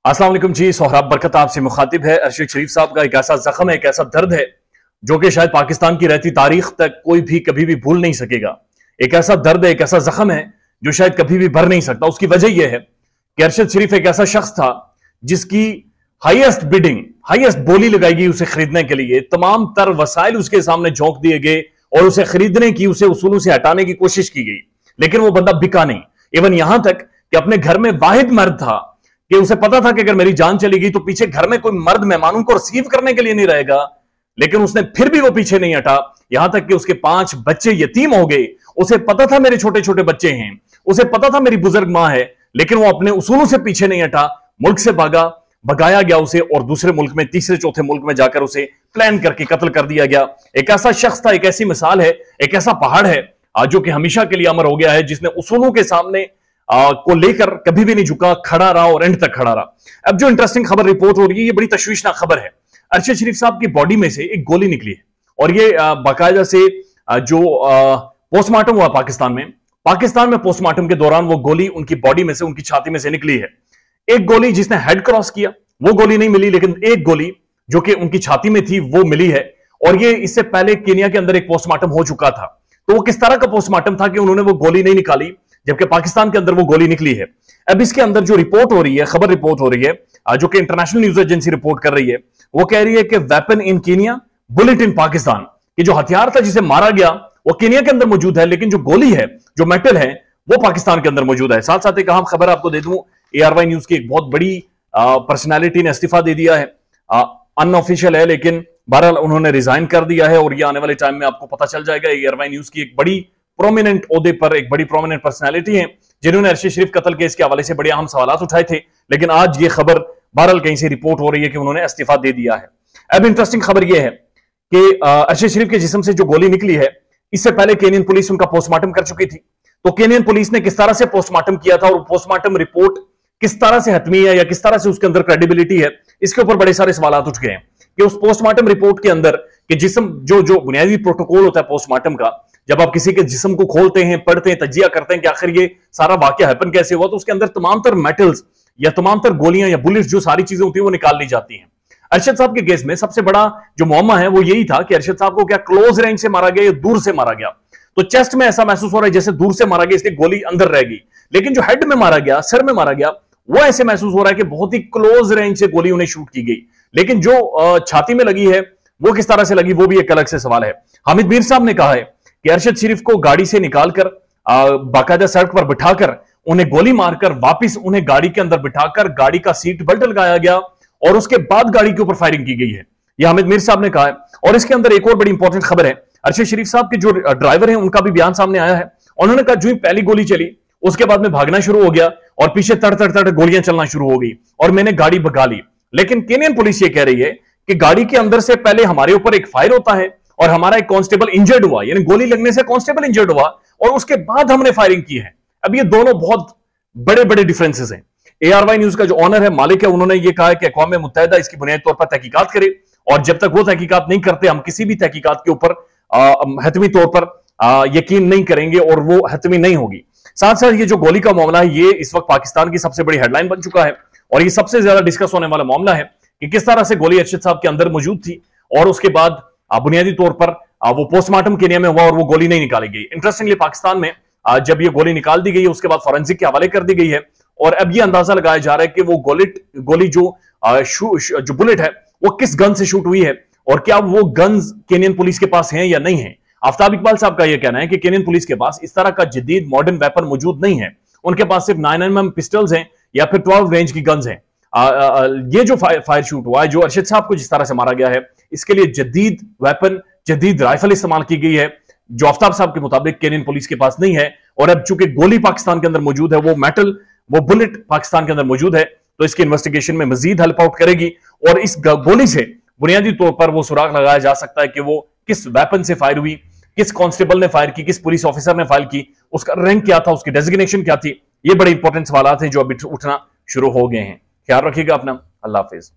अस्सलाम वालेकुम जी। सोहराब बरकत आपसे मुखातिब है। अरशद शरीफ साहब का एक ऐसा जख्म है, एक ऐसा दर्द है जो कि शायद पाकिस्तान की रहती तारीख तक कोई भी कभी भी भूल नहीं सकेगा। एक ऐसा दर्द है, एक ऐसा जख्म है जो शायद कभी भी भर नहीं सकता। उसकी वजह यह है कि अरशद शरीफ एक ऐसा शख्स था जिसकी हाईएस्ट बिडिंग, हाईएस्ट बोली लगाई गई उसे खरीदने के लिए, तमाम तर वसाइल उसके सामने झोंक दिए गए और उसे खरीदने की, उसे उसूलों से हटाने की कोशिश की गई, लेकिन वो बंदा बिका नहीं। इवन यहां तक कि अपने घर में वाहिद मर्द था कि उसे पता था कि अगर मेरी जान चली गई तो पीछे घर में कोई मर्द मेहमानों को रिसीव करने के लिए नहीं रहेगा, लेकिन उसने फिर भी वो पीछे नहीं हटा। यहां तक कि उसके 5 बच्चे यतीम हो गए। उसे पता था मेरे छोटे छोटे बच्चे हैं, उसे पता था मेरी बुजुर्ग मां है, लेकिन वो अपने उसूलों से पीछे नहीं हटा। मुल्क से भगाया गया उसे और दूसरे मुल्क में, तीसरे चौथे मुल्क में जाकर उसे प्लान करके कत्ल कर दिया गया। एक ऐसा शख्स था, एक ऐसी मिसाल है, एक ऐसा पहाड़ है जो कि हमेशा के लिए अमर हो गया है, जिसने उसूलों के सामने को लेकर कभी भी नहीं झुका, खड़ा रहा और एंड तक खड़ा रहा। अब जो इंटरेस्टिंग खबर रिपोर्ट हो रही है, ये बड़ी तशवीशनाक खबर है। अरशद शरीफ साहब की बॉडी में से एक गोली निकली है और ये बाकायदा से जो पोस्टमार्टम हुआ पाकिस्तान में पोस्टमार्टम के दौरान वो गोली उनकी बॉडी में से, उनकी छाती में से निकली है। एक गोली जिसने हेड क्रॉस किया वो गोली नहीं मिली, लेकिन एक गोली जो कि उनकी छाती में थी वो मिली है। और ये इससे पहले केनिया के अंदर एक पोस्टमार्टम हो चुका था। तो वो किस तरह का पोस्टमार्टम था कि उन्होंने वो गोली नहीं निकाली, जबकि पाकिस्तान के अंदर वो गोली निकली है। अब इसके अंदर जो रिपोर्ट हो रही है, खबर रिपोर्ट हो रही है, जो कि इंटरनेशनल न्यूज एजेंसी रिपोर्ट कर रही है, वो कह रही है कि weapon in Kenya, bullet in Pakistan. कि जो हथियार था जिसे मारा गया वो केनिया के अंदर मौजूद है, लेकिन जो गोली है, जो मेटल है, वो पाकिस्तान के अंदर मौजूद है। साथ साथ एक अहम खबर आपको दे दूं, ARY न्यूज की एक बहुत बड़ी पर्सनैलिटी ने इस्तीफा दे दिया है। अनऑफिशियल है, लेकिन बहरहाल उन्होंने रिजाइन कर दिया है और ये आने वाले टाइम में आपको पता चल जाएगा। ARY न्यूज की एक बड़ी प्रोमिनेंट ओहदे पर एक बड़ी प्रोमिनेंट पर्सनालिटी है, जिन्होंने अरशद शरीफ कत्ल केस के हवाले से बड़े अहम सवाल उठाए थे, लेकिन आज ये खबर बहरहाल कहीं से रिपोर्ट हो रही है कि उन्होंने इस्तीफा दे दिया है। अब इंटरेस्टिंग खबर यह है कि अरशद शरीफ के जिस्म से जो गोली निकली है, इससे पहले केनियन पुलिस उनका पोस्टमार्टम कर चुकी थी। तो केनियन पुलिस ने किस तरह से पोस्टमार्टम किया था और पोस्टमार्टम रिपोर्ट किस तरह से हतमी है या किस तरह से उसके अंदर क्रेडिबिलिटी है, इसके ऊपर बड़े सारे सवाल उठ गए हैं कि उस पोस्टमार्टम रिपोर्ट के अंदर कि जिस्म जो बुनियादी प्रोटोकॉल होता है पोस्टमार्टम का, जब आप किसी के जिस्म को खोलते हैं, पढ़ते हैं, तजिया करते हैं कि आखिर ये सारा वाकया हैपन कैसे हुआ, तो उसके अंदर तमाम तर मेटल्स या तमाम तर गोलियां या बुलेट्स, जो सारी चीजें होती है, वो निकाल ली जाती हैं। अरशद साहब के केस में सबसे बड़ा जो मुअम्मा है वो यही था कि अरशद साहब को क्या क्लोज रेंज से मारा गया या दूर से मारा गया। तो चेस्ट में ऐसा महसूस हो रहा है जैसे दूर से मारा गया, इसलिए गोली अंदर रह गई, लेकिन जो हेड में मारा गया, सर में मारा गया, वो ऐसे महसूस हो रहा है कि बहुत ही क्लोज रेंज से गोली उन्हें शूट की गई। लेकिन जो छाती में लगी है वो किस तरह से लगी, वो भी एक अलग से सवाल है। हामिद मीर साहब ने कहा है कि अरशद शरीफ को गाड़ी से निकालकर बाकायदा सड़क पर बिठाकर उन्हें गोली मारकर वापस उन्हें गाड़ी के अंदर बिठाकर गाड़ी का सीट बेल्ट लगाया गया और उसके बाद गाड़ी के ऊपर फायरिंग की गई है, यह हामिद मीर साहब ने कहा है। और इसके अंदर एक और बड़ी इंपॉर्टेंट खबर है, अरशद शरीफ साहब के जो ड्राइवर हैं उनका भी बयान सामने आया है। उन्होंने कहा जो ही पहली गोली चली उसके बाद में भागना शुरू हो गया और पीछे तड़ तड़ तड़ गोलियां चलना शुरू हो गई और मैंने गाड़ी भगा ली। लेकिन केनियन पुलिस ये कह रही है कि गाड़ी के अंदर से पहले हमारे ऊपर एक फायर होता है और हमारा एक कांस्टेबल इंजर्ड हुआ, यानी गोली लगने से कांस्टेबल इंजर्ड हुआ और उसके बाद हमने फायरिंग की है। अब ये दोनों बहुत बड़े बड़े डिफरेंसेस हैं। ARY न्यूज का जो ऑनर है, मालिक है, उन्होंने ये कहा है कि अक़वाम मुत्तहिदा इसकी बुनियादी तौर पर तहकीकात करे और जब तक वो तहकीकात नहीं करते हम किसी भी तहकीकात के ऊपर हतमी तौर पर यकीन नहीं करेंगे और वो हतमी नहीं होगी। साथ साथ ये जो गोली का मामला है, ये इस वक्त पाकिस्तान की सबसे बड़ी हेडलाइन बन चुका है और ये सबसे ज्यादा डिस्कस होने वाला मामला है कि किस तरह से गोली अरशद साहब के अंदर मौजूद थी और उसके बाद बुनियादी तौर पर वो पोस्टमार्टम केनिया में हुआ और वो गोली नहीं निकाली गई। इंटरेस्टिंगली पाकिस्तान में जब ये गोली निकाल दी गई है उसके बाद फॉरेंसिक के हवाले कर दी गई है और अब ये अंदाजा लगाया जा रहा है कि वो गोली जो बुलेट है वो किस गन से शूट हुई है और क्या वो गन्स केनियन पुलिस के पास हैं या नहीं है। आफ्ताब इकबाल साहब का यह कहना है कि केनियन पुलिस के पास इस तरह का जदीद मॉडर्न वेपन मौजूद नहीं है, उनके पास सिर्फ 9mm पिस्टल्स हैं या फिर 12 रेंज की गन्स हैं। ये जो फायर शूट हुआ है, जो अरशद साहब को जिस तरह से मारा गया है, इसके लिए जदीद वेपन, जदीद राइफल इस्तेमाल की गई है, जो आफ्ताब साहब के मुताबिक केनियन पुलिस के पास नहीं है। और अब चूंकि गोली पाकिस्तान के अंदर मौजूद है, वो मेटल, वो बुलेट पाकिस्तान के अंदर मौजूद है, तो इसकी इन्वेस्टिगेशन में मजीद हेल्प आउट करेगी और इस गोली से बुनियादी तौर पर वो सुराग लगाया जा सकता है कि वो किस वेपन से फायर हुई, किस कांस्टेबल ने फायर की, किस पुलिस ऑफिसर ने फायर की, उसका रैंक क्या था, उसकी डेजिग्नेशन क्या थी। ये बड़े इंपॉर्टेंट सवाल हैं जो अभी उठना शुरू हो गए हैं। ख्याल रखिएगा अपना। अल्लाह हाफिज।